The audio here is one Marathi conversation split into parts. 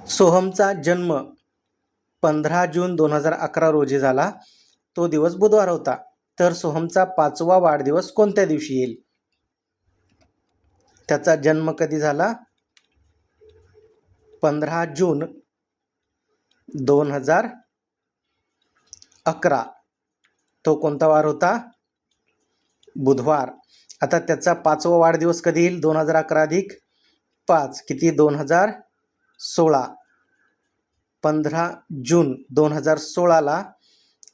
सोहमचा जन्म 15 जून 2011 रोजी झाला. तो दिवस बुधवार होता. तर सोहमचा 5वा वाढदिवस कोणत्या दिवशी येईल? त्याचा जन्म कधी झाला? 15 जून 2011. तो कोणता वार होता? बुधवार. आता त्याचा 5वा वाढदिवस कधी येईल? 2011 अधिक 5 किती? 2016. 15 जून 2016ला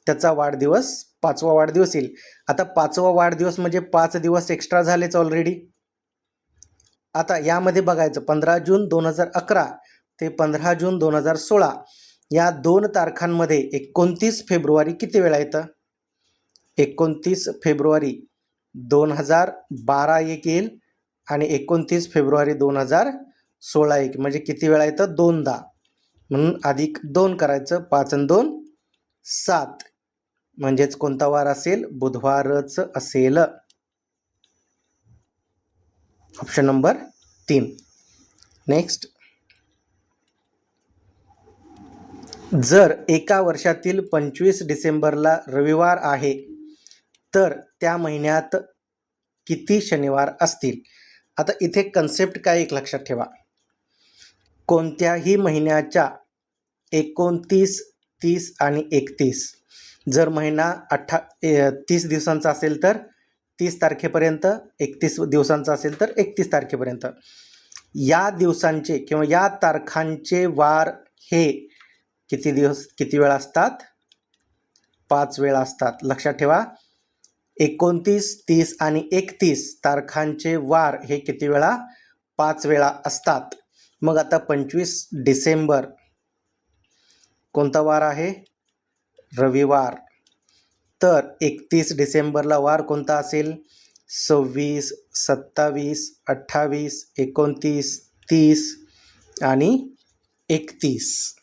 त्याचा वाढदिवस 5वा वाढदिवस येईल. आता 5वा वाढदिवस म्हणजे 5 दिवस एक्स्ट्रा झालेच ऑलरेडी. आता यामध्ये बघायचं 15 जून 2011 ते 15 जून 2016 या 2 तारखांमध्ये 29 फेब्रुवारी किती वेळा येतं? 29 फेब्रुवारी 2012 एक येईल आणि 29 फेब्रुवारी 2016 एक, म्हणजे किती वेळा येतं? 2दा. म्हणून अधिक 2 करायचं. 5 आणि 2 7, म्हणजेच कोणता वार असेल? बुधवारच असेल. Option number 3. नेक्स्ट, जर एका वर्षातील 25 डिसेंबरला रविवार आहे तर त्या महिन्यात किती शनिवार असतील? आता इथे कन्सेप्ट काय एक लक्षात ठेवा. कोणत्याही महिन्याच्या 29, 30 आणि 31, जर महिना 30 दिवसांचा असेल तर 30 तारखेपर्यंत, 31 दिवसांचा असेल तर 31 तारखेपर्यंत, या दिवसांचे किंवा या तारखांचे वार हे किती दिवस, किती वेळा असतात? 5 वेळा असतात. लक्षात ठेवा, 29, 30 आणि 31 तारखांचे वार हे किती वेळा? 5 वेळा असतात. मग आता 25 डिसेंबर कोणता वार आहे? रविवार. तर 31 डिसेंबरला वार कोणता असेल? 26, 27, 28, 29, 30 आणि 31.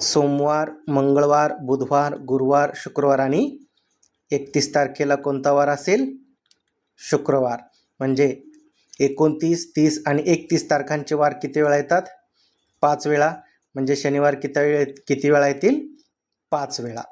सोमवार, मंगळवार, बुधवार, गुरुवार, शुक्रवार आणि 31 तारखेला कोणता वार असेल? शुक्रवार. म्हणजे 29, 30 आणि 31 तारखांचे वार किती वेळा येतात? 5 वेळा. म्हणजे शनिवार किती वेळा येतील? 5 वेळा.